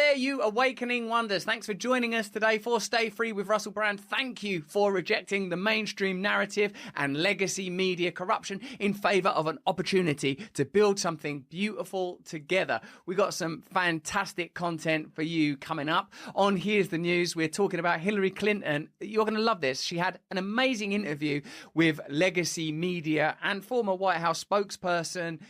there, you awakening wonders. Thanks for joining us today for Stay Free with Russell Brand. Thank you for rejecting the mainstream narrative and legacy media corruption in favour of an opportunity to build something beautiful together. We got some fantastic content for you coming up. On Here's the News, we're talking about Hillary Clinton. You're going to love this. She had an amazing interview with legacy media and former White House spokesperson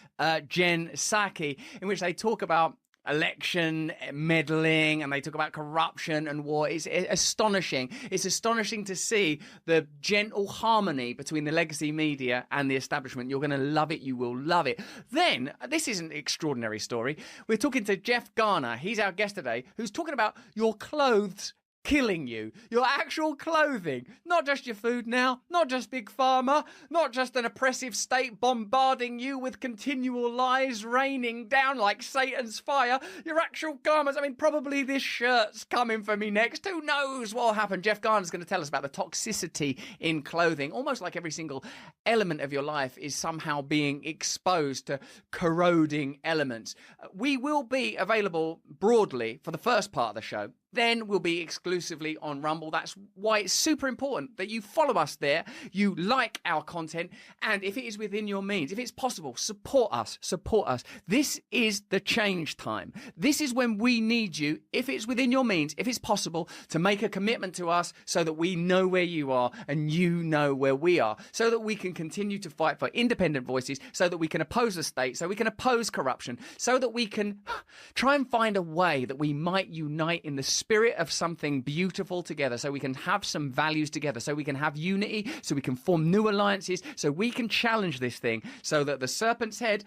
Jen Psaki, in which they talk about election meddling and they talk about corruption and war. It's astonishing. It's astonishing to see the gentle harmony between the legacy media and the establishment. You're going to love it. You will love it. Then, this is an extraordinary story. We're talking to Jeff Garner. He's our guest today, who's talking about your clothes killing you, your actual clothing, not just your food now, not just Big Pharma, not just an oppressive state bombarding you with continual lies raining down like Satan's fire, your actual garments. I mean, probably this shirt's coming for me next. Who knows what will happen? Jeff Garner's going to tell us about the toxicity in clothing. Almost like every single element of your life is somehow being exposed to corroding elements. We will be available broadly for the first part of the show. Then we'll be exclusively on Rumble. That's why it's super important that you follow us there, you like our content, and if it is within your means, if it's possible, support us, support us. This is the change time. This is when we need you, if it's within your means, if it's possible, to make a commitment to us so that we know where you are and you know where we are, so that we can continue to fight for independent voices, so that we can oppose the state, so we can oppose corruption, so that we can try and find a way that we might unite in the spirit of something beautiful together, so we can have some values together, so we can have unity, so we can form new alliances, so we can challenge this thing, so that the serpent's head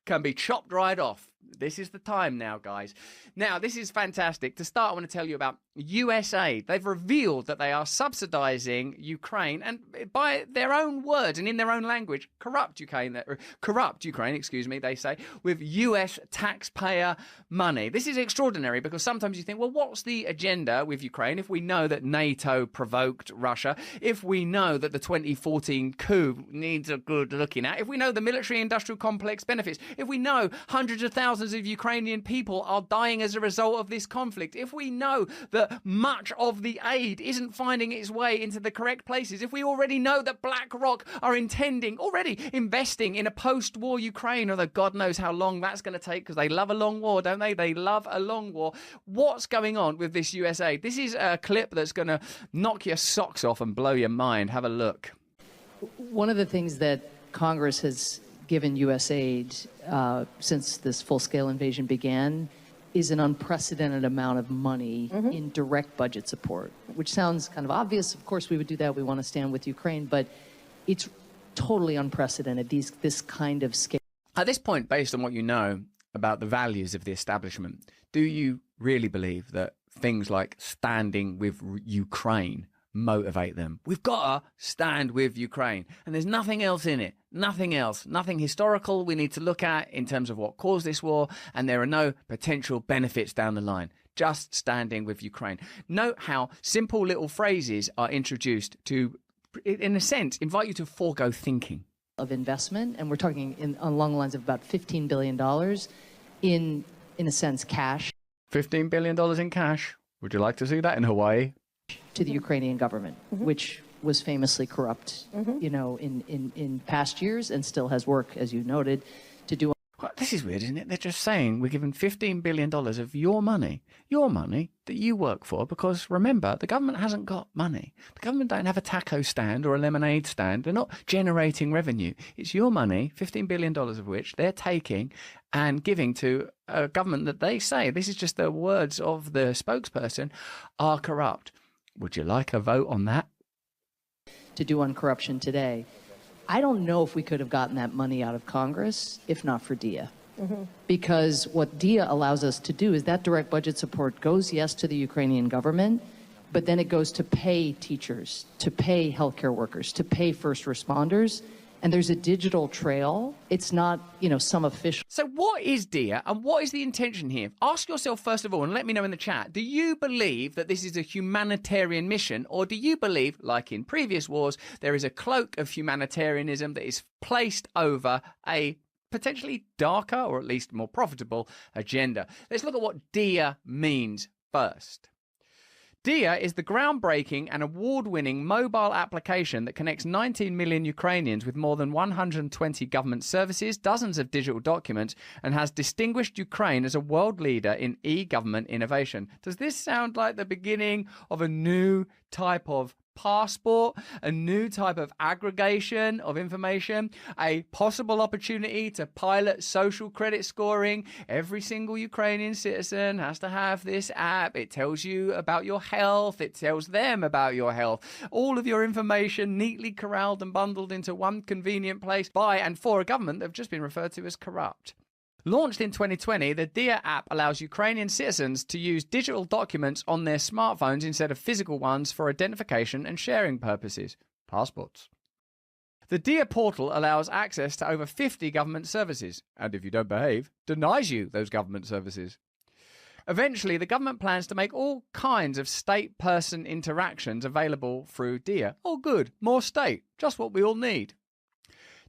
can be chopped right off. This is the time now, guys. Now, this is fantastic. To start, I want to tell you about USA. They've revealed that they are subsidizing Ukraine, and by their own words and in their own language, corrupt Ukraine, they say, with US taxpayer money. This is extraordinary because sometimes you think, well, what's the agenda with Ukraine if we know that NATO provoked Russia, if we know that the 2014 coup needs a good looking at, if we know the military-industrial complex benefits, if we know hundreds of thousands of Ukrainian people are dying as a result of this conflict, if we know that much of the aid isn't finding its way into the correct places, if we already know that BlackRock are already investing in a post-war Ukraine, although God knows how long that's going to take because they love a long war, don't they? They love a long war. What's going on with this USA? This is a clip that's going to knock your socks off and blow your mind. Have a look. One of the things that Congress has given U.S. aid since this full-scale invasion began is an unprecedented amount of money in direct budget support, which sounds kind of obvious. Of course, we would do that. We want to stand with Ukraine, but it's totally unprecedented, this kind of scale. At this point, based on what you know about the values of the establishment, do you really believe that things like standing with Ukraine motivate them? We've got to stand with Ukraine, and there's nothing else in it. Nothing else, nothing historical we need to look at in terms of what caused this war, and there are no potential benefits down the line. Just standing with Ukraine. Note how simple little phrases are introduced to, in a sense, invite you to forego thinking. Of investment, and we're talking along the lines of about $15 billion in a sense, cash. $15 billion in cash. Would you like to see that in Hawaii? To the Ukrainian government, which was famously corrupt, in past years, and still has work, as you noted, to do. Well, this is weird, isn't it? They're just saying we're giving $15 billion of your money that you work for, because remember, the government hasn't got money. The government don't have a taco stand or a lemonade stand. They're not generating revenue. It's your money, $15 billion of which they're taking and giving to a government that they say, this is just the words of the spokesperson, are corrupt. Would you like a vote on that? To do on corruption today. I don't know if we could have gotten that money out of Congress if not for DIA. Because what DIA allows us to do is that direct budget support goes, yes, to the Ukrainian government, but then it goes to pay teachers, to pay healthcare workers, to pay first responders. And there's a digital trail. It's not, some official. So what is DIA and what is the intention here? Ask yourself, first of all, and let me know in the chat, do you believe that this is a humanitarian mission, or do you believe, like in previous wars, there is a cloak of humanitarianism that is placed over a potentially darker or at least more profitable agenda. Let's look at what DIA means first. DIA is the groundbreaking and award-winning mobile application that connects 19 million Ukrainians with more than 120 government services, dozens of digital documents, and has distinguished Ukraine as a world leader in e-government innovation. Does this sound like the beginning of a new type of passport, a new type of aggregation of information, a possible opportunity to pilot social credit scoring? Every single Ukrainian citizen has to have this app. It tells you about your health. It tells them about your health. All of your information neatly corralled and bundled into one convenient place by and for a government that have just been referred to as corrupt. Launched in 2020, the DIA app allows Ukrainian citizens to use digital documents on their smartphones instead of physical ones for identification and sharing purposes. Passports. The DIA portal allows access to over 50 government services, and if you don't behave, denies you those government services. Eventually, the government plans to make all kinds of state-person interactions available through DIA. Oh good, more state, just what we all need.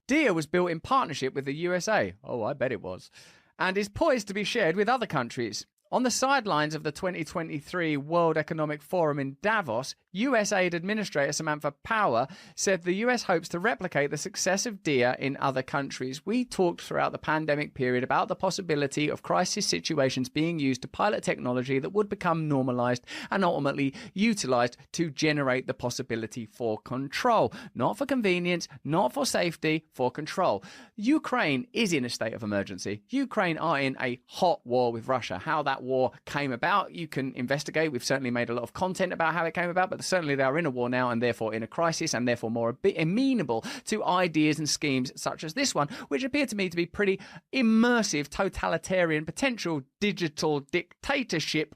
DIA was built in partnership with the USA. Oh, I bet it was. And is poised to be shared with other countries. On the sidelines of the 2023 World Economic Forum in Davos, US Aid Administrator Samantha Power said the US hopes to replicate the success of DIA in other countries. We talked throughout the pandemic period about the possibility of crisis situations being used to pilot technology that would become normalized and ultimately utilized to generate the possibility for control. Not for convenience, not for safety, for control. Ukraine is in a state of emergency. Ukraine are in a hot war with Russia. How that war came about, you can investigate. We've certainly made a lot of content about how it came about, but certainly they are in a war now and therefore in a crisis and therefore more amenable to ideas and schemes such as this one, which appear to me to be pretty immersive, totalitarian, potential digital dictatorship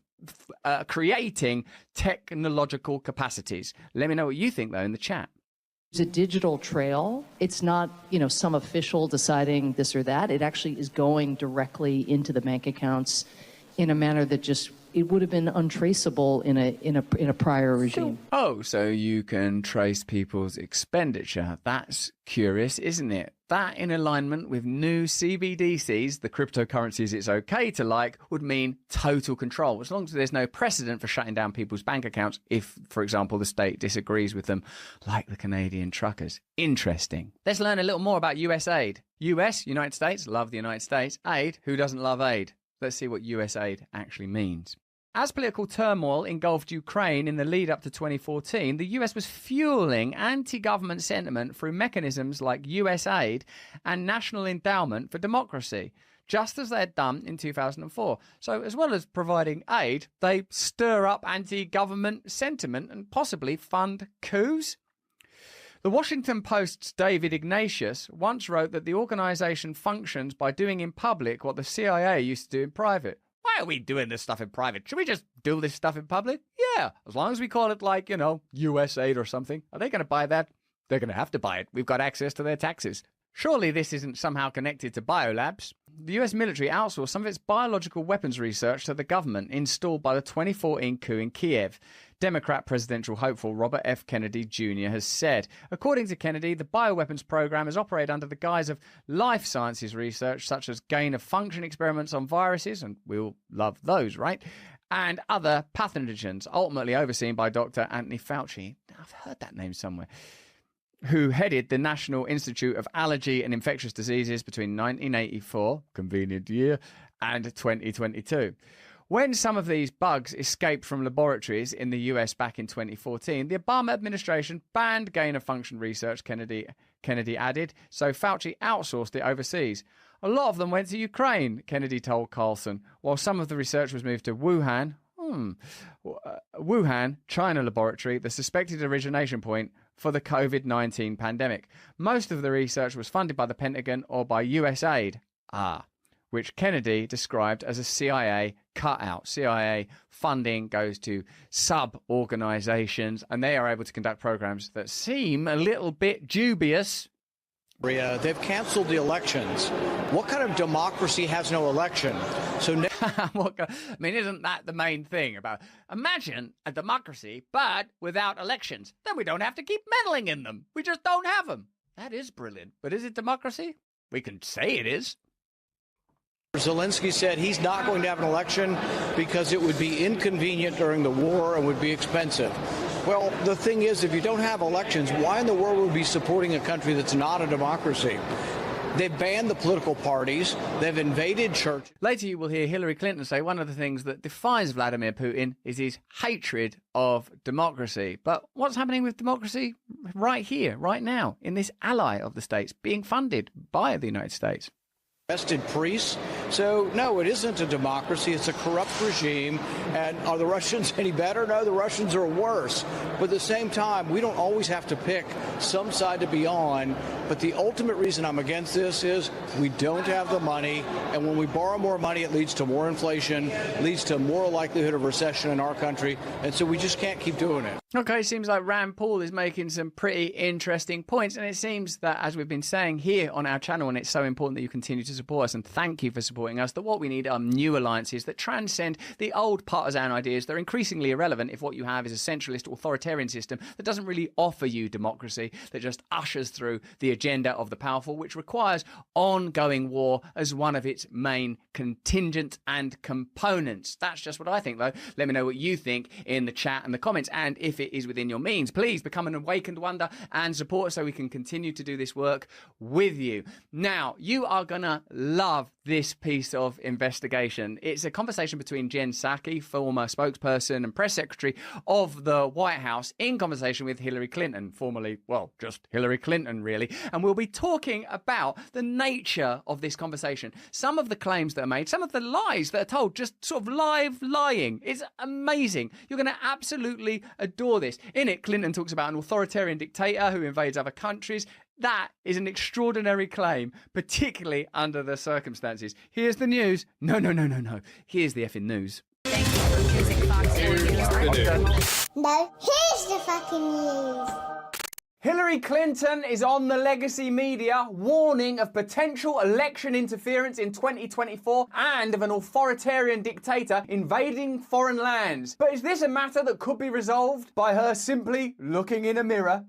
creating technological capacities. Let me know what you think, though, in the chat. It's a digital trail. It's not, some official deciding this or that. It actually is going directly into the bank accounts in a manner that just, it would have been untraceable in a prior regime. Oh, so you can trace people's expenditure. That's curious, isn't it? That, in alignment with new CBDCs, the cryptocurrencies it's okay to like, would mean total control, as long as there's no precedent for shutting down people's bank accounts if, for example, the state disagrees with them, like the Canadian truckers. Interesting. Let's learn a little more about US aid. US, United States, love the United States. Aid, who doesn't love aid? Let's see what US aid actually means. As political turmoil engulfed Ukraine in the lead up to 2014, the US was fueling anti-government sentiment through mechanisms like US aid and National Endowment for Democracy, just as they had done in 2004. So as well as providing aid, they stir up anti-government sentiment and possibly fund coups. The Washington Post's David Ignatius once wrote that the organization functions by doing in public what the CIA used to do in private. Why are we doing this stuff in private? Should we just do this stuff in public? Yeah, as long as we call it like, US aid or something. Are they going to buy that? They're going to have to buy it. We've got access to their taxes. Surely this isn't somehow connected to biolabs. The US military outsourced some of its biological weapons research to the government installed by the 2014 coup in Kiev. Democrat presidential hopeful Robert F. Kennedy Jr. has said. According to Kennedy, the bioweapons program has operated under the guise of life sciences research, such as gain-of-function experiments on viruses, and we'll love those, right? And other pathogens, ultimately overseen by Dr. Anthony Fauci. I've heard that name somewhere. Who headed the National Institute of Allergy and Infectious Diseases between 1984, convenient year, and 2022. When some of these bugs escaped from laboratories in the US back in 2014, the Obama administration banned gain-of-function research, Kennedy added, so Fauci outsourced it overseas. A lot of them went to Ukraine, Kennedy told Carlson, while some of the research was moved to Wuhan, China laboratory, the suspected origination point for the COVID-19 pandemic. Most of the research was funded by the Pentagon or by US aid. Which Kennedy described as a CIA cutout. CIA funding goes to sub-organizations, and they are able to conduct programs that seem a little bit dubious. They've canceled the elections. What kind of democracy has no election? Isn't that the main thing about? Imagine a democracy, but without elections. Then we don't have to keep meddling in them. We just don't have them. That is brilliant. But is it democracy? we can say it is. Zelensky said he's not going to have an election because it would be inconvenient during the war and would be expensive. Well, the thing is, if you don't have elections, why in the world would we be supporting a country that's not a democracy? They've banned the political parties. They've invaded church. Later, you will hear Hillary Clinton say one of the things that defines Vladimir Putin is his hatred of democracy. But what's happening with democracy right here, right now, in this ally of the states being funded by the United States? Arrested priests. So, no, it isn't a democracy. It's a corrupt regime. And are the Russians any better? No, the Russians are worse. But at the same time, we don't always have to pick some side to be on. But the ultimate reason I'm against this is we don't have the money. And when we borrow more money, it leads to more inflation, leads to more likelihood of recession in our country. And so we just can't keep doing it. Okay, seems like Rand Paul is making some pretty interesting points. And it seems that, as we've been saying here on our channel, and it's so important that you continue to support us, and thank you for supporting us, that what we need are new alliances that transcend the old partisan ideas that are increasingly irrelevant if what you have is a centralist authoritarian system that doesn't really offer you democracy, that just ushers through the agenda of the powerful, which requires ongoing war as one of its main contingent and components. That's just what I think, though. Let me know what you think in the chat and the comments, and if it is within your means, please become an awakened wonder and support us so we can continue to do this work with you. Now, you are gonna love this piece of investigation. It's a conversation between Jen Psaki, former spokesperson and press secretary of the White House, in conversation with Hillary Clinton, formerly, well, just Hillary Clinton, really. And we'll be talking about the nature of this conversation, some of the claims that are made, some of the lies that are told, just sort of live lying. It's amazing. You're going to absolutely adore this. In it, Clinton talks about an authoritarian dictator who invades other countries. That is an extraordinary claim, particularly under the circumstances. Here's the news. No. Here's the effing news. Thank you for choosing Fox News. No, here's the fucking news. Hillary Clinton is on the legacy media warning of potential election interference in 2024 and of an authoritarian dictator invading foreign lands. But is this a matter that could be resolved by her simply looking in a mirror?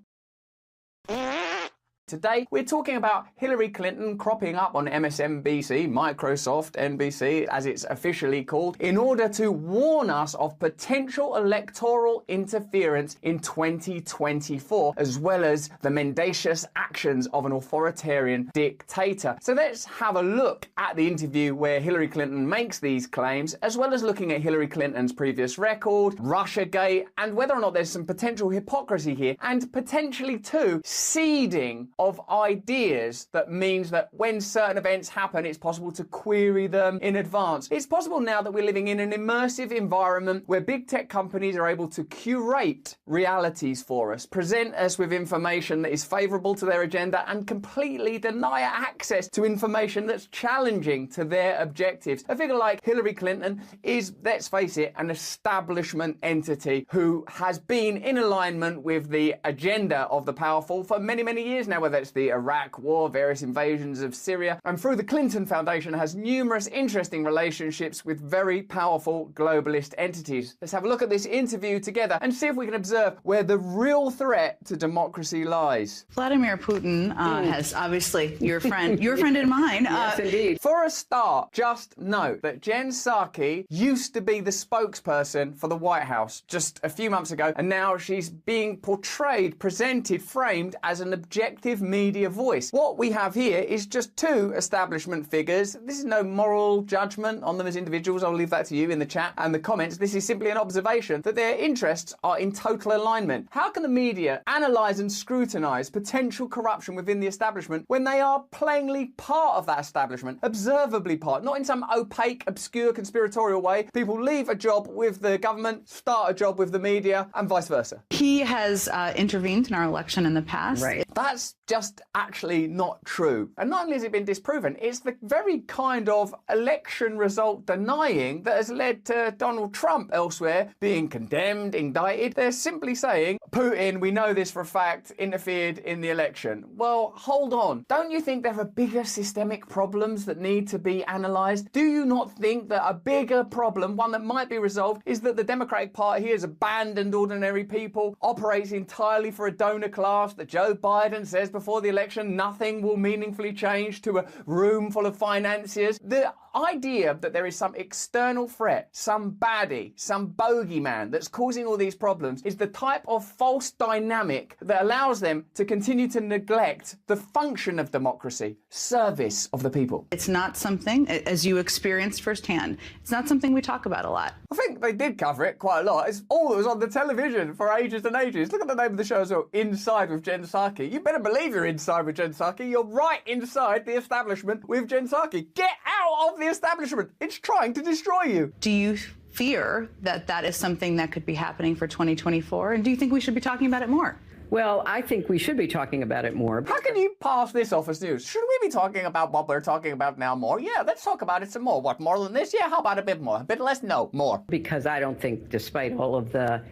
Today, we're talking about Hillary Clinton cropping up on MSNBC, Microsoft NBC, as it's officially called, in order to warn us of potential electoral interference in 2024, as well as the mendacious actions of an authoritarian dictator. So let's have a look at the interview where Hillary Clinton makes these claims, as well as looking at Hillary Clinton's previous record, Russiagate, and whether or not there's some potential hypocrisy here, and potentially, too, seeding of ideas that means that when certain events happen, it's possible to query them in advance. It's possible now that we're living in an immersive environment where big tech companies are able to curate realities for us, present us with information that is favorable to their agenda, and completely deny access to information that's challenging to their objectives. A figure like Hillary Clinton is, let's face it, an establishment entity who has been in alignment with the agenda of the powerful for many, many years now, whether it's the Iraq War, various invasions of Syria, and through the Clinton Foundation has numerous interesting relationships with very powerful globalist entities. Let's have a look at this interview together and see if we can observe where the real threat to democracy lies. Vladimir Putin has obviously your friend and mine. Yes, indeed. For a start, just note that Jen Psaki used to be the spokesperson for the White House just a few months ago, and now she's being portrayed, presented, framed as an objective media voice. What we have here is just two establishment figures. This is no moral judgment on them as individuals. I'll leave that to you in the chat and the comments. This is simply an observation that their interests are in total alignment. How can the media analyse and scrutinise potential corruption within the establishment when they are plainly part of that establishment, observably part, not in some opaque, obscure, conspiratorial way? People leave a job with the government, start a job with the media, and vice versa. He has intervened in our election in the past. Right. That's just actually not true. And not only has it been disproven, it's the very kind of election result denying that has led to Donald Trump elsewhere being condemned, indicted. They're simply saying, Putin, we know this for a fact, interfered in the election. Well, hold on. Don't you think there are bigger systemic problems that need to be analysed? Do you not think that a bigger problem, one that might be resolved, is that the Democratic Party has abandoned ordinary people, operates entirely for a donor class that Joe Biden says before the election, nothing will meaningfully change, to a room full of financiers. The idea that there is some external threat, some baddie, some bogeyman that's causing all these problems is the type of false dynamic that allows them to continue to neglect the function of democracy, service of the people. It's not something, as you experienced firsthand, it's not something we talk about a lot. I think they did cover it quite a lot. It's all that was on the television for ages and ages. Look at the name of the show as well, Inside with Jen Psaki. You better believe you're inside with Jen Psaki. You're right inside the establishment with Jen Psaki. Get out of the establishment. It's trying to destroy you. Do you fear that that is something that could be happening for 2024? And do you think we should be talking about it more? Well, I think we should be talking about it more. How can you pass this off as news? Should we be talking about what we're talking about now more? Yeah, let's talk about it some more. What, more than this? Yeah, how about a bit more? A bit less? No, more. Because I don't think, despite all of the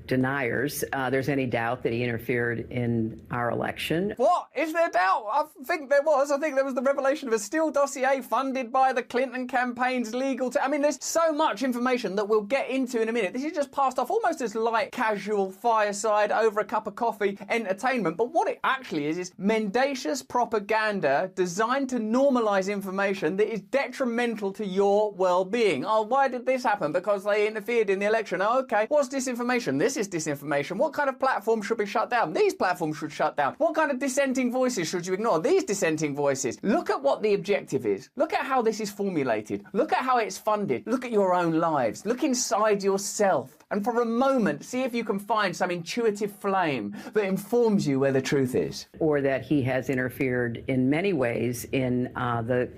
deniers, there's any doubt that he interfered in our election. What? Is there doubt? I think there was. I think there was the revelation of a Steele dossier funded by the Clinton campaign's legal team. I mean, there's so much information that we'll get into in a minute. This is just passed off almost as light, casual, fireside, over a cup of coffee entertainment. But what it actually is mendacious propaganda designed to normalize information that is detrimental to your well-being. Oh, why did this happen? Because they interfered in the election. Oh, okay. What's disinformation? This is disinformation. What kind of platform should be shut down? These platforms should shut down. What kind of dissenting voices should you ignore? These dissenting voices. Look at what the objective is. Look at how this is formulated. Look at how it's funded. Look at your own lives. Look inside yourself. And for a moment, see if you can find some intuitive flame that informs you where the truth is. Or that he has interfered in many ways in the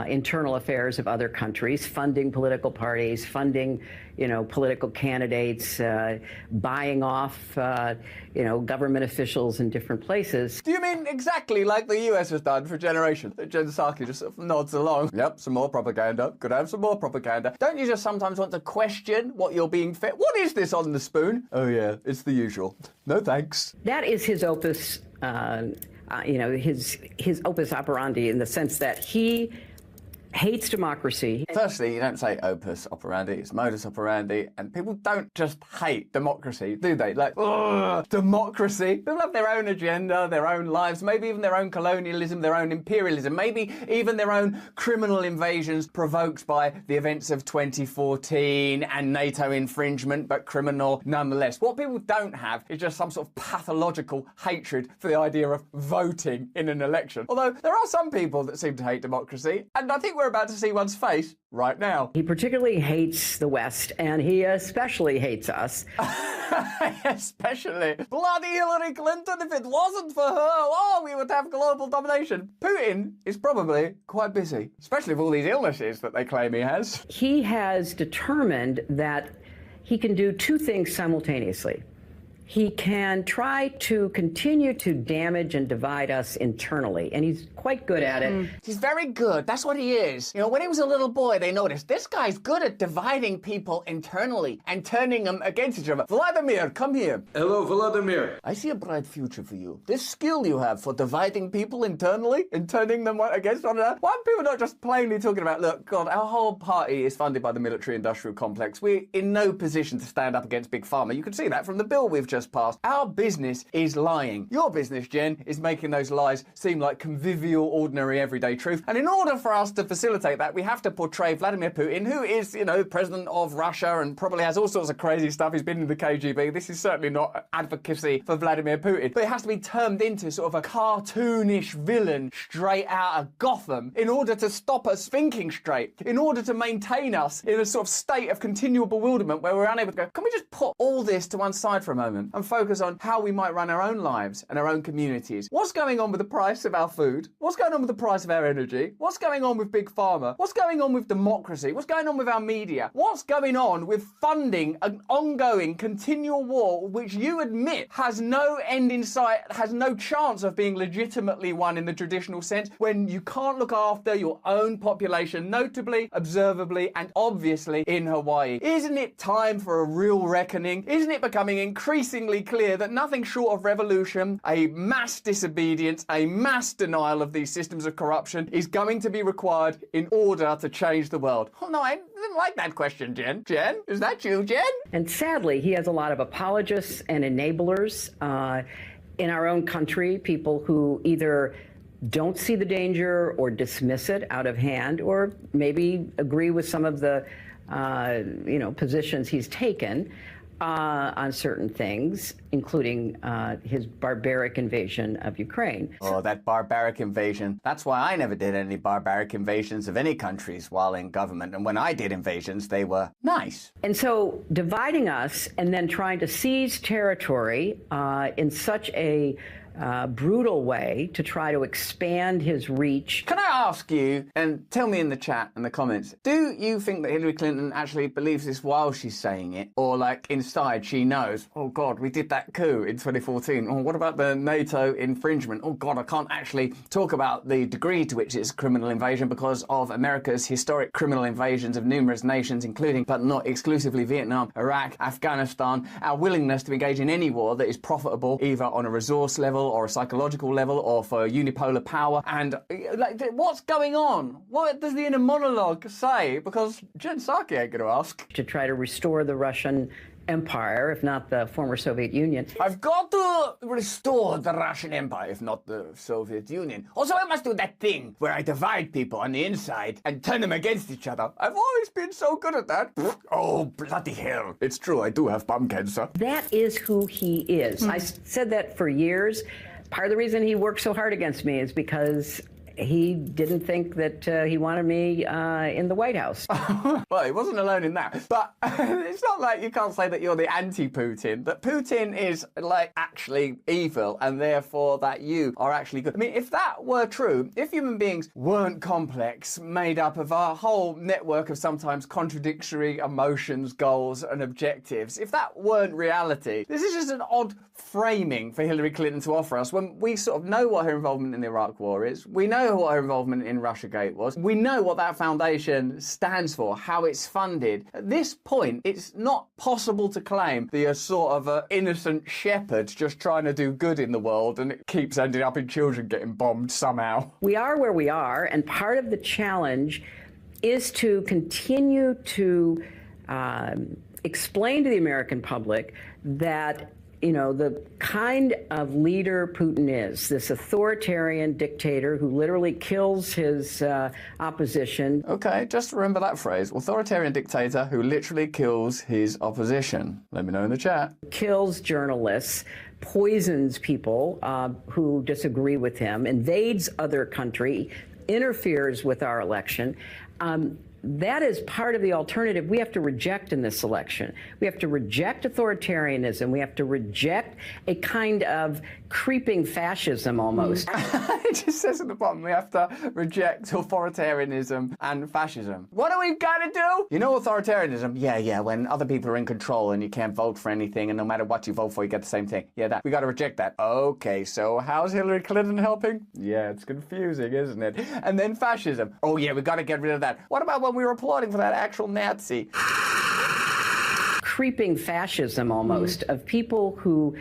internal affairs of other countries, funding political parties, funding, political candidates, buying off, government officials in different places. Do you mean exactly like the US has done for generations? Jen Psaki just sort of nods along. Yep, some more propaganda. Could have some more propaganda. Don't you just sometimes want to question what you're being fed? What is this on the spoon? Oh yeah, it's the usual. No thanks. That is his opus, his opus operandi, in the sense that he hates democracy. Firstly, you don't say opus operandi, it's modus operandi, and people don't just hate democracy, do they? Like, ugh, democracy. People have their own agenda, their own lives, maybe even their own colonialism, their own imperialism, maybe even their own criminal invasions provoked by the events of 2014 and NATO infringement, but criminal nonetheless. What people don't have is just some sort of pathological hatred for the idea of voting in an election. Although there are some people that seem to hate democracy, and I think we're about to see one's face right now. He particularly hates the West, and he especially hates us. Especially. Bloody Hillary Clinton, if it wasn't for her, we would have global domination. Putin is probably quite busy, especially with all these illnesses that they claim he has. He has determined that he can do two things simultaneously. He can try to continue to damage and divide us internally, and he's quite good at it. He's very good. That's what he is. When he was a little boy, they noticed this guy's good at dividing people internally and turning them against each other. Vladimir, come here. Hello, Vladimir. I see a bright future for you. This skill you have for dividing people internally and turning them against one another. Why are people not just plainly talking about, look, God, our whole party is funded by the military-industrial complex. We're in no position to stand up against Big Pharma. You can see that from the bill we've just passed. Our business is lying. Your business, Jen, is making those lies seem like convivial, ordinary, everyday truth. And in order for us to facilitate that, we have to portray Vladimir Putin, who is, president of Russia and probably has all sorts of crazy stuff. He's been in the KGB. This is certainly not advocacy for Vladimir Putin. But it has to be turned into sort of a cartoonish villain straight out of Gotham in order to stop us thinking straight, in order to maintain us in a sort of state of continual bewilderment where we're unable to go, can we just put all this to one side for a moment and focus on how we might run our own lives and our own communities? What's going on with the price of our food? What's going on with the price of our energy? What's going on with Big Pharma? What's going on with democracy? What's going on with our media? What's going on with funding an ongoing, continual war which you admit has no end in sight, has no chance of being legitimately won in the traditional sense, when you can't look after your own population, notably, observably, and obviously in Hawaii? Isn't it time for a real reckoning? Isn't it becoming increasingly clear that nothing short of revolution, a mass disobedience, a mass denial of these systems of corruption is going to be required in order to change the world? Oh no, I didn't like that question, Jen. Jen, is that you, Jen? And sadly, he has a lot of apologists and enablers. in our own country, people who either don't see the danger or dismiss it out of hand, or maybe agree with some of the positions he's taken on certain things, including his barbaric invasion of Ukraine. Oh, that barbaric invasion. That's why I never did any barbaric invasions of any countries while in government. And when I did invasions, they were nice. And so dividing us and then trying to seize territory in such a brutal way to try to expand his reach. Can I ask you, and tell me in the chat and the comments, do you think that Hillary Clinton actually believes this while she's saying it? Or like inside she knows, oh God, we did that coup in 2014. Oh, what about the NATO infringement? Oh God, I can't actually talk about the degree to which it's a criminal invasion because of America's historic criminal invasions of numerous nations, including but not exclusively Vietnam, Iraq, Afghanistan, our willingness to engage in any war that is profitable either on a resource level or a psychological level or for unipolar power. And like, what's going on? What does the inner monologue say? Because Jen Psaki ain't going to ask. To try to restore the Russian Empire, if not the former Soviet Union. I've got to restore the Russian Empire, if not the Soviet Union. Also, I must do that thing where I divide people on the inside and turn them against each other. I've always been so good at that. Oh, bloody hell. It's true, I do have bum cancer. That is who he is. I said that for years. Part of the reason he worked so hard against me is because he didn't think that he wanted me in the White House. Well, he wasn't alone in that. But it's not like you can't say that you're the anti-Putin, that Putin is, like, actually evil, and therefore that you are actually good. I mean, if that were true, if human beings weren't complex, made up of a whole network of sometimes contradictory emotions, goals, and objectives, if that weren't reality, this is just an odd framing for Hillary Clinton to offer us when we sort of know what her involvement in the Iraq War is. We know what her involvement in Russiagate was. We know what that foundation stands for, how it's funded. At this point, it's not possible to claim that you're sort of an innocent shepherd just trying to do good in the world and it keeps ending up in children getting bombed somehow. We are where we are, and part of the challenge is to continue to explain to the American public that the kind of leader Putin is, this authoritarian dictator who literally kills his opposition. Okay, just remember that phrase, authoritarian dictator who literally kills his opposition. Let me know in the chat. Kills journalists, poisons people who disagree with him, invades other country, interferes with our election. That is part of the alternative we have to reject in this election. We have to reject authoritarianism. We have to reject a kind of creeping fascism almost. It just says at the bottom, we have to reject authoritarianism and fascism. What are we going to do? You know authoritarianism? Yeah, when other people are in control and you can't vote for anything and no matter what you vote for, you get the same thing. Yeah, that. We got to reject that. Okay, so how's Hillary Clinton helping? Yeah, it's confusing, isn't it? And then fascism. Oh yeah, we got to get rid of that. What about when we were applauding for that actual Nazi? Creeping fascism almost of people who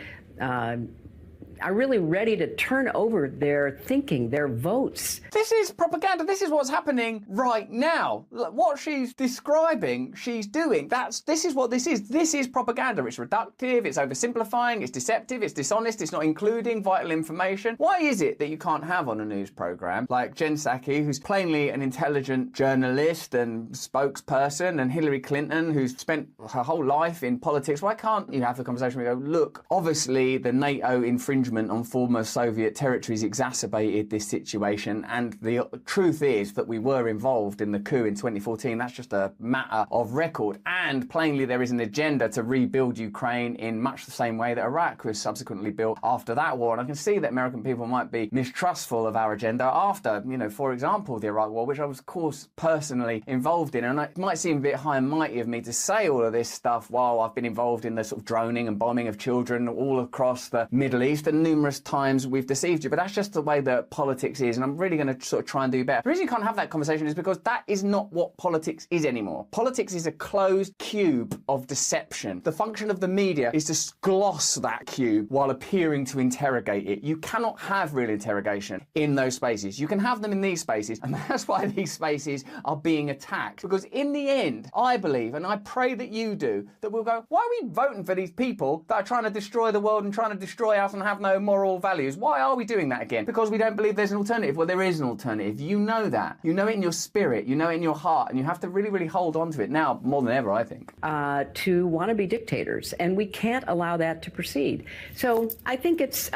are really ready to turn over their thinking, their votes. This is propaganda. This is what's happening right now. What she's describing, she's doing. This is what this is. This is propaganda. It's reductive, it's oversimplifying, it's deceptive, it's dishonest, it's not including vital information. Why is it that you can't have on a news program like Jen Psaki, who's plainly an intelligent journalist and spokesperson, and Hillary Clinton, who's spent her whole life in politics? Why can't you have the conversation where you go, look, obviously the NATO infringement on former Soviet territories exacerbated this situation, and the truth is that we were involved in the coup in 2014. That's just a matter of record, and plainly there is an agenda to rebuild Ukraine in much the same way that Iraq was subsequently built after that war. And I can see that American people might be mistrustful of our agenda after, for example, the Iraq War, which I was, of course, personally involved in. And it might seem a bit high and mighty of me to say all of this stuff while I've been involved in the sort of droning and bombing of children all across the Middle East, and numerous times we've deceived you, but that's just the way that politics is, and I'm really going to sort of try and do better. The reason you can't have that conversation is because that is not what politics is anymore. Politics is a closed cube of deception. The function of the media is to gloss that cube while appearing to interrogate it. You cannot have real interrogation in those spaces. You can have them in these spaces, and that's why these spaces are being attacked. Because in the end, I believe, and I pray that you do, that we'll go, why are we voting for these people that are trying to destroy the world and trying to destroy us and have no no moral values. Why are we doing that again? Because we don't believe there's an alternative. Well, there is an alternative. You know that. You know it in your spirit. You know it in your heart. And you have to really, really hold on to it now more than ever, I think. To want to be dictators, and we can't allow that to proceed. So I think it's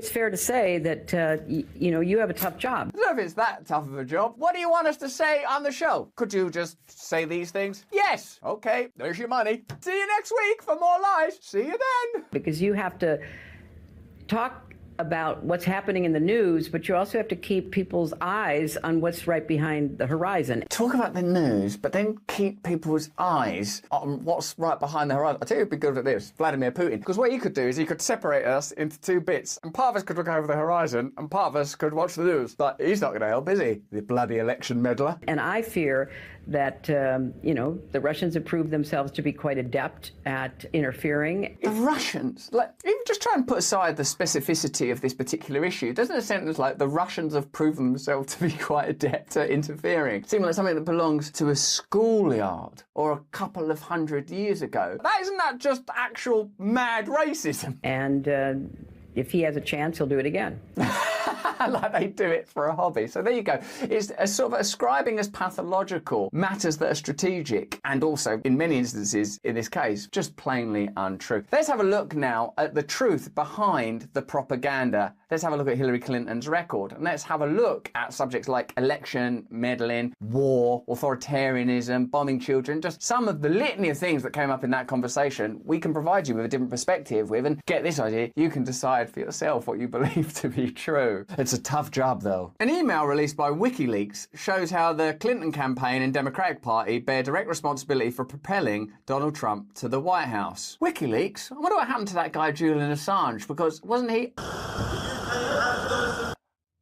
fair to say that you have a tough job. I don't know if it's that tough of a job. What do you want us to say on the show? Could you just say these things? Yes. Okay. There's your money. See you next week for more lies. See you then. Because you have to talk about what's happening in the news, but you also have to keep people's eyes on what's right behind the horizon. Talk about the news, but then keep people's eyes on what's right behind the horizon. I tell you who'd be good at this, Vladimir Putin. Because what he could do is he could separate us into two bits, and part of us could look over the horizon, and part of us could watch the news. But he's not going to help, is he? The bloody election meddler. And I fear that, the Russians have proved themselves to be quite adept at interfering. The Russians? Like, even just try and put aside the specificity of this particular issue. Doesn't a sentence like the Russians have proven themselves to be quite adept at interfering seem like something that belongs to a schoolyard or a couple of 100 years ago? Isn't that just actual mad racism? And if he has a chance, he'll do it again. Like they do it for a hobby. So there you go. It's a sort of ascribing as pathological matters that are strategic and also, in many instances, in this case, just plainly untrue. Let's have a look now at the truth behind the propaganda. Let's have a look at Hillary Clinton's record. And let's have a look at subjects like election meddling, war, authoritarianism, bombing children, just some of the litany of things that came up in that conversation. We can provide you with a different perspective with, and get this idea, you can decide for yourself what you believe to be true. It's a tough job, though. An email released by WikiLeaks shows how the Clinton campaign and Democratic Party bear direct responsibility for propelling Donald Trump to the White House. WikiLeaks? I wonder what happened to that guy Julian Assange, because wasn't he...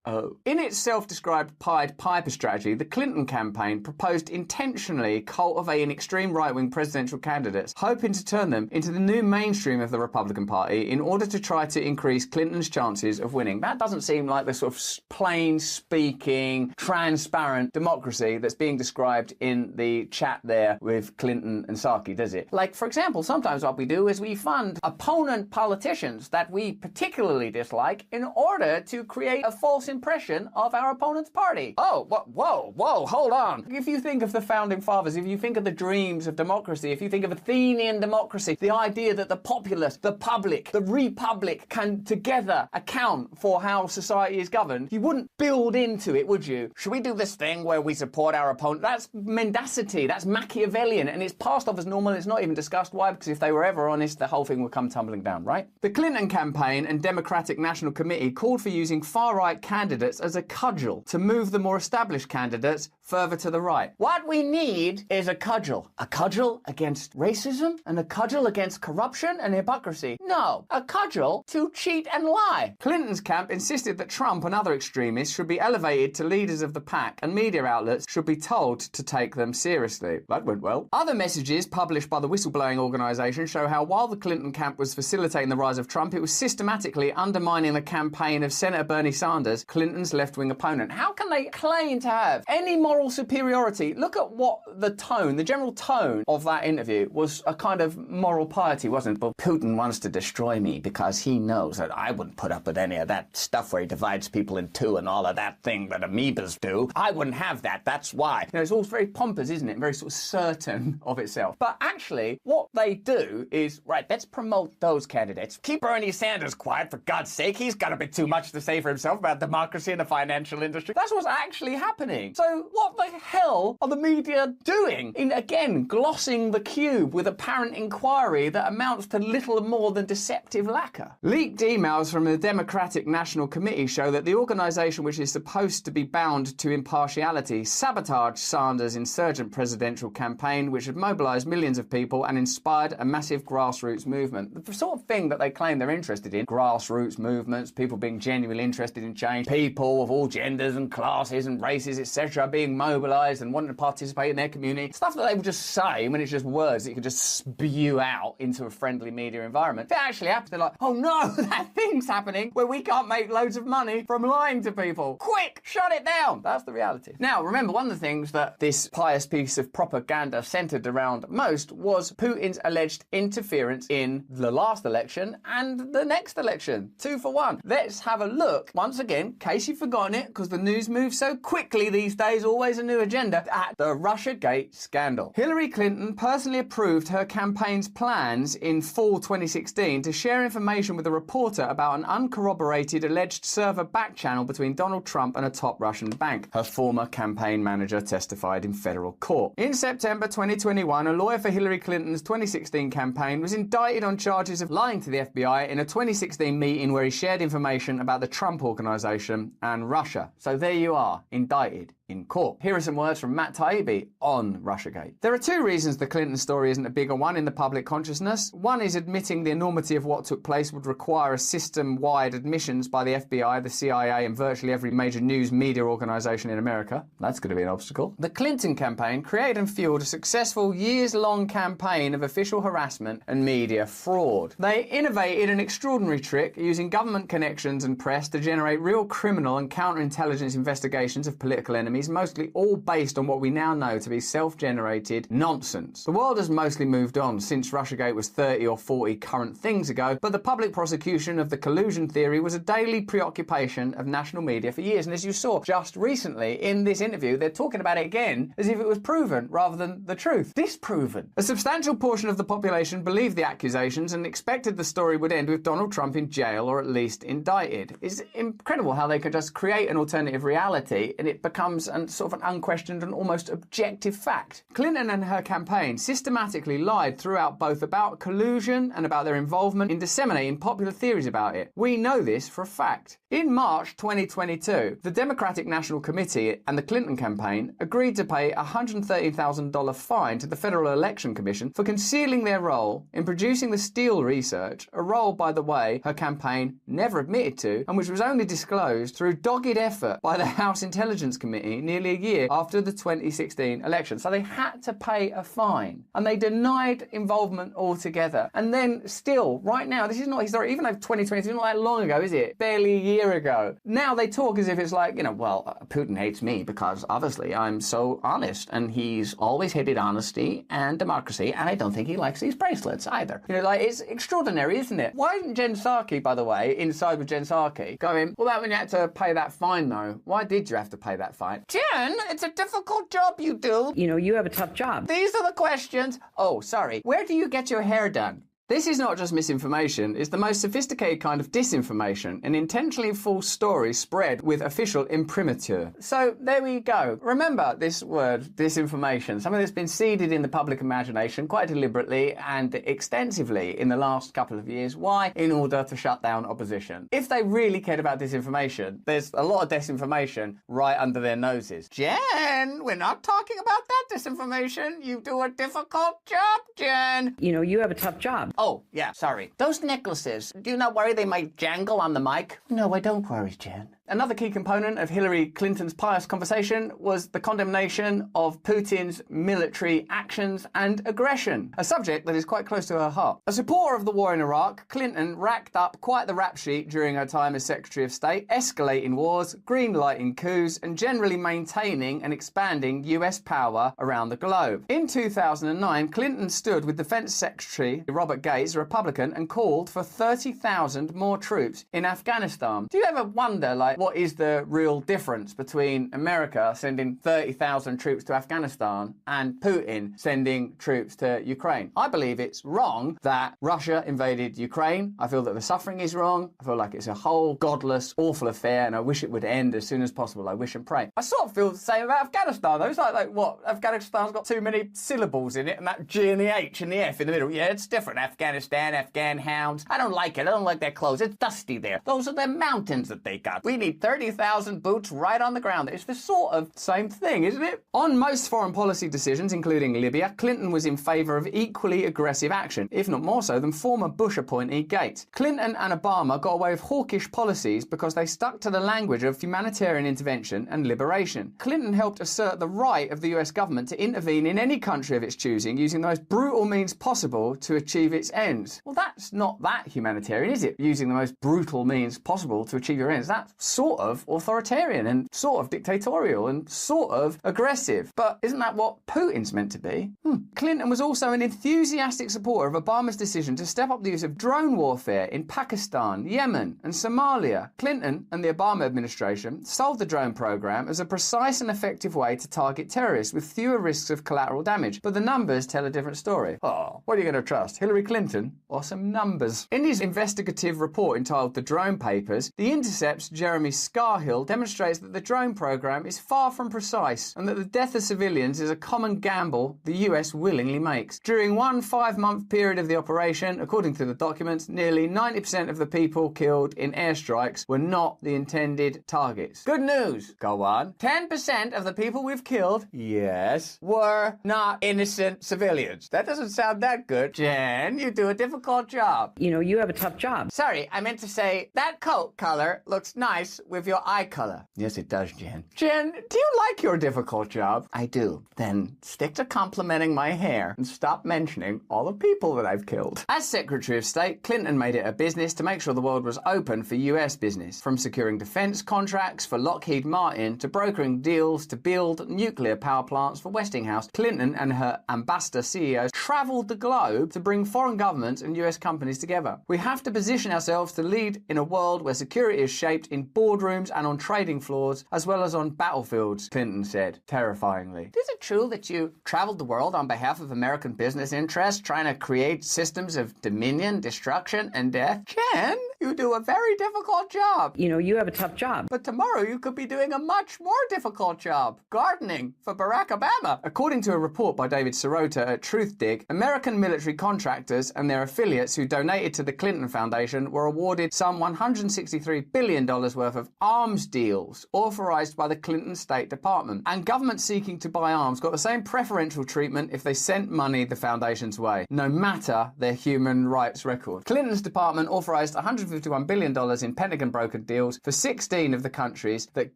Oh. In its self-described Pied Piper strategy, the Clinton campaign proposed intentionally cultivating extreme right-wing presidential candidates, hoping to turn them into the new mainstream of the Republican Party in order to try to increase Clinton's chances of winning. That doesn't seem like the sort of plain-speaking, transparent democracy that's being described in the chat there with Clinton and Psaki, does it? Like, for example, sometimes what we do is we fund opponent politicians that we particularly dislike in order to create a false impression of our opponent's party. Oh, whoa, hold on. If you think of the founding fathers, if you think of the dreams of democracy, if you think of Athenian democracy, the idea that the populace, the public, the republic can together account for how society is governed, you wouldn't build into it, would you? Should we do this thing where we support our opponent? That's mendacity, that's Machiavellian, and it's passed off as normal. It's not even discussed. Why? Because if they were ever honest, the whole thing would come tumbling down, right? The Clinton campaign and Democratic National Committee called for using far-right candidates as a cudgel to move the more established candidates further to the right. What we need is a cudgel. A cudgel against racism and a cudgel against corruption and hypocrisy. No, a cudgel to cheat and lie. Clinton's camp insisted that Trump and other extremists should be elevated to leaders of the pack and media outlets should be told to take them seriously. That went well. Other messages published by the whistleblowing organisation show how while the Clinton camp was facilitating the rise of Trump, it was systematically undermining the campaign of Senator Bernie Sanders, Clinton's left-wing opponent. How can they claim to have any moral superiority? Look at what the tone, the general tone of that interview was a kind of moral piety, wasn't it? But Putin wants to destroy me because he knows that I wouldn't put up with any of that stuff where he divides people in two and all of that thing that amoebas do. I wouldn't have that. That's why. It's all very pompous, isn't it? Very sort of certain of itself. But actually, what they do is, right, let's promote those candidates. Keep Bernie Sanders quiet, for God's sake. He's got a bit too much to say for himself about democracy and the financial industry. That's what's actually happening. So what the hell are the media doing in, again, glossing the cube with apparent inquiry that amounts to little more than deceptive lacquer? Leaked emails from the Democratic National Committee show that the organisation, which is supposed to be bound to impartiality, sabotaged Sanders' insurgent presidential campaign, which had mobilised millions of people and inspired a massive grassroots movement. The sort of thing that they claim they're interested in, grassroots movements, people being genuinely interested in change, people of all genders and classes and races, etc., being mobilised and wanting to participate in their community. Stuff that they would just say when it's just words that you can just spew out into a friendly media environment. If it actually happens, they're like, oh no, that thing's happening where we can't make loads of money from lying to people. Quick, shut it down. That's the reality. Now, remember, one of the things that this pious piece of propaganda centred around most was Putin's alleged interference in the last election and the next election. 2 for 1. Let's have a look, once again, in case you've forgotten it, because the news moves so quickly these days, always a new agenda, at the Russiagate scandal. Hillary Clinton personally approved her campaign's plans in fall 2016 to share information with a reporter about an uncorroborated alleged server back channel between Donald Trump and a top Russian bank. Her former campaign manager testified in federal court. In September 2021, a lawyer for Hillary Clinton's 2016 campaign was indicted on charges of lying to the FBI in a 2016 meeting where he shared information about the Trump Organization and Russia. So there you are, indicted in court. Here are some words from Matt Taibbi on Russiagate. There are 2 reasons the Clinton story isn't a bigger one in the public consciousness. One is admitting the enormity of what took place would require a system-wide admissions by the FBI, the CIA, and virtually every major news media organization in America. That's going to be an obstacle. The Clinton campaign created and fueled a successful years-long campaign of official harassment and media fraud. They innovated an extraordinary trick using government connections and press to generate real criminal and counterintelligence investigations of political enemies, mostly all based on what we now know to be self-generated nonsense. The world has mostly moved on since Russiagate was 30 or 40 current things ago, but the public prosecution of the collusion theory was a daily preoccupation of national media for years. And as you saw just recently in this interview, they're talking about it again as if it was proven rather than the truth. Disproven. A substantial portion of the population believed the accusations and expected the story would end with Donald Trump in jail or at least indicted. It's incredible how they can just create an alternative reality and it becomes sort of an unquestioned and almost objective fact. Clinton and her campaign systematically lied throughout both about collusion and about their involvement in disseminating popular theories about it. We know this for a fact. In March 2022, the Democratic National Committee and the Clinton campaign agreed to pay a $130,000 fine to the Federal Election Commission for concealing their role in producing the Steele research, a role, by the way, her campaign never admitted to, and which was only disclosed through dogged effort by the House Intelligence Committee nearly a year after the 2016 election. So they had to pay a fine, and they denied involvement altogether. And then still, right now, this is not historic, even though 2022 is not that long ago, is it? Barely a year ago. Now they talk as if it's like, well, Putin hates me because obviously I'm so honest, and he's always hated honesty and democracy, and I don't think he likes these bracelets either. It's extraordinary, isn't it? Why isn't Jen Psaki, by the way, inside with Jen Psaki, going, well, that when you had to pay that fine, though, why did you have to pay that fine? Jen, it's a difficult job you do. You have a tough job. These are the questions. Oh, sorry. Where do you get your hair done? This is not just misinformation, it's the most sophisticated kind of disinformation, an intentionally false story spread with official imprimatur. So there we go. Remember this word, disinformation, something that's been seeded in the public imagination quite deliberately and extensively in the last couple of years. Why? In order to shut down opposition. If they really cared about disinformation, there's a lot of disinformation right under their noses. Jen, we're not talking about that disinformation. You do a difficult job, Jen. You have a tough job. Oh, yeah, sorry. Those necklaces, do you not worry they might jangle on the mic? No, I don't worry, Jen. Another key component of Hillary Clinton's pious conversation was the condemnation of Putin's military actions and aggression, a subject that is quite close to her heart. A supporter of the war in Iraq, Clinton racked up quite the rap sheet during her time as Secretary of State, escalating wars, green-lighting coups, and generally maintaining and expanding US power around the globe. In 2009, Clinton stood with Defense Secretary Robert Gates, a Republican, and called for 30,000 more troops in Afghanistan. Do you ever wonder, what is the real difference between America sending 30,000 troops to Afghanistan and Putin sending troops to Ukraine? I believe it's wrong that Russia invaded Ukraine. I feel that the suffering is wrong. I feel like it's a whole godless, awful affair, and I wish it would end as soon as possible. I wish and pray. I sort of feel the same about Afghanistan, though. It's like what? Afghanistan's got too many syllables in it, and that G and the H and the F in the middle. Yeah, it's different. Afghanistan, Afghan hounds. I don't like it. I don't like their clothes. It's dusty there. Those are their mountains that they got. We need 30,000 boots right on the ground. It's the sort of same thing, isn't it? On most foreign policy decisions, including Libya, Clinton was in favour of equally aggressive action, if not more so than former Bush appointee Gates. Clinton and Obama got away with hawkish policies because they stuck to the language of humanitarian intervention and liberation. Clinton helped assert the right of the US government to intervene in any country of its choosing using the most brutal means possible to achieve its ends. Well, that's not that humanitarian, is it? Using the most brutal means possible to achieve your ends. That's sort of authoritarian and sort of dictatorial and sort of aggressive. But isn't that what Putin's meant to be? Clinton was also an enthusiastic supporter of Obama's decision to step up the use of drone warfare in Pakistan, Yemen and Somalia. Clinton and the Obama administration sold the drone program as a precise and effective way to target terrorists with fewer risks of collateral damage. But the numbers tell a different story. Oh, what are you going to trust, Hillary Clinton or some numbers? In his investigative report entitled The Drone Papers, The Intercept's Jeremy Scarhill demonstrates that the drone program is far from precise and that the death of civilians is a common gamble the US willingly makes. During one 5-month period of the operation, according to the documents, nearly 90% of the people killed in airstrikes were not the intended targets. Good news. Go on. 10% of the people we've killed, yes, were not innocent civilians. That doesn't sound that good. Jen, you do a difficult job. You know, you have a tough job. Sorry, I meant to say that coat color looks nice with your eye color. Yes, it does, Jen. Jen, do you like your difficult job? I do. Then stick to complimenting my hair and stop mentioning all the people that I've killed. As Secretary of State, Clinton made it a business to make sure the world was open for US business, from securing defense contracts for Lockheed Martin to brokering deals to build nuclear power plants for Westinghouse. Clinton and her ambassador CEOs traveled the globe to bring foreign governments and US companies together. We have to position ourselves to lead in a world where security is shaped in boardrooms and on trading floors as well as on battlefields, Clinton said, terrifyingly. Is it true that you traveled the world on behalf of American business interests trying to create systems of dominion, destruction and death? Jen, you do a very difficult job. You know, you have a tough job. But tomorrow you could be doing a much more difficult job, gardening for Barack Obama. According to a report by David Sirota at TruthDig, American military contractors and their affiliates who donated to the Clinton Foundation were awarded some $163 billion worth of arms deals authorized by the Clinton State Department. And governments seeking to buy arms got the same preferential treatment if they sent money the foundation's way, no matter their human rights record. Clinton's department authorized $151 billion in Pentagon-brokered deals for 16 of the countries that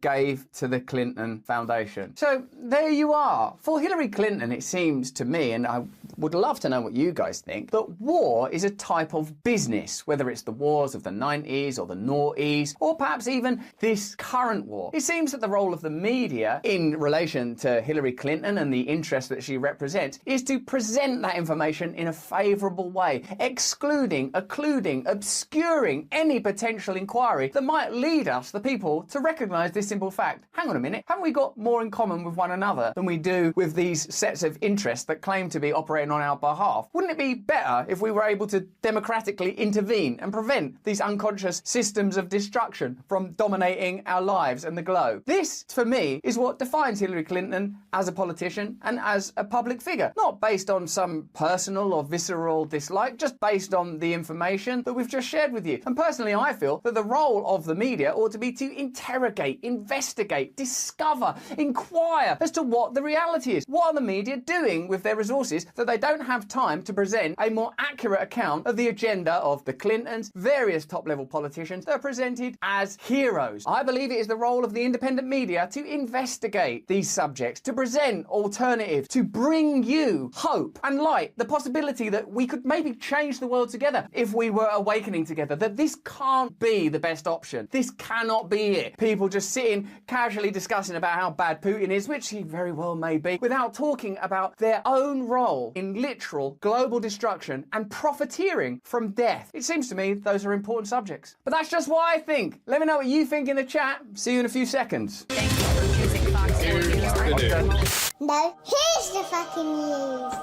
gave to the Clinton Foundation. So there you are. For Hillary Clinton, it seems to me, and I would love to know what you guys think, that war is a type of business, whether it's the wars of the 90s or the noughties, or perhaps even this current war. It seems that the role of the media in relation to Hillary Clinton and the interest that she represents is to present that information in a favourable way, excluding, occluding, obscuring any potential inquiry that might lead us, the people, to recognise this simple fact. Hang on a minute, haven't we got more in common with one another than we do with these sets of interests that claim to be operating on our behalf? Wouldn't it be better if we were able to democratically intervene and prevent these unconscious systems of destruction from dominating our lives and the globe? This, for me, is what defines Hillary Clinton as a politician and as a public figure. Not based on some personal or visceral dislike, just based on the information that we've just shared with you. And personally, I feel that the role of the media ought to be to interrogate, investigate, discover, inquire as to what the reality is. What are the media doing with their resources that they don't have time to present a more accurate account of the agenda of the Clintons, various top-level politicians that are presented as heroes? I believe it is the role of the independent media to investigate these subjects, to present alternatives, to bring you hope and light, the possibility that we could maybe change the world together if we were awakening together, that this can't be the best option. This cannot be it. People just sitting casually discussing about how bad Putin is, which he very well may be, without talking about their own role in literal global destruction and profiteering from death. It seems to me those are important subjects. But that's just what I think. Let me know what you think in the chat. See you in a few seconds. Thank you for choosing Fox News. No, here's the fucking news.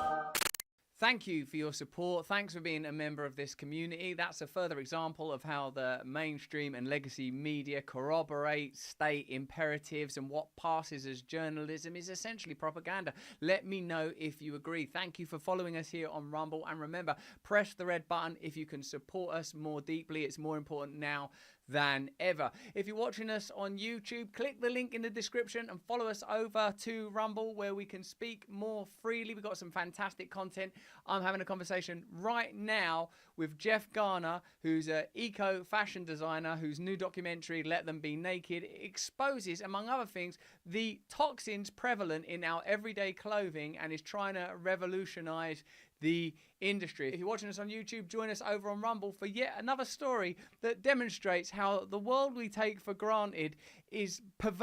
Thank you for your support. Thanks for being a member of this community. That's a further example of how the mainstream and legacy media corroborate state imperatives, and what passes as journalism is essentially propaganda. Let me know if you agree. Thank you for following us here on Rumble. And remember, press the red button if you can support us more deeply. It's more important now than ever. If you're watching us on YouTube, click the link in the description and follow us over to Rumble, where we can speak more freely. We've got some fantastic content. I'm having a conversation right now with Jeff Garner, who's an eco-fashion designer whose new documentary, Let Them Be Naked, exposes, among other things, the toxins prevalent in our everyday clothing and is trying to revolutionize the industry. If you're watching us on YouTube, join us over on Rumble for yet another story that demonstrates how the world we take for granted is pervasive.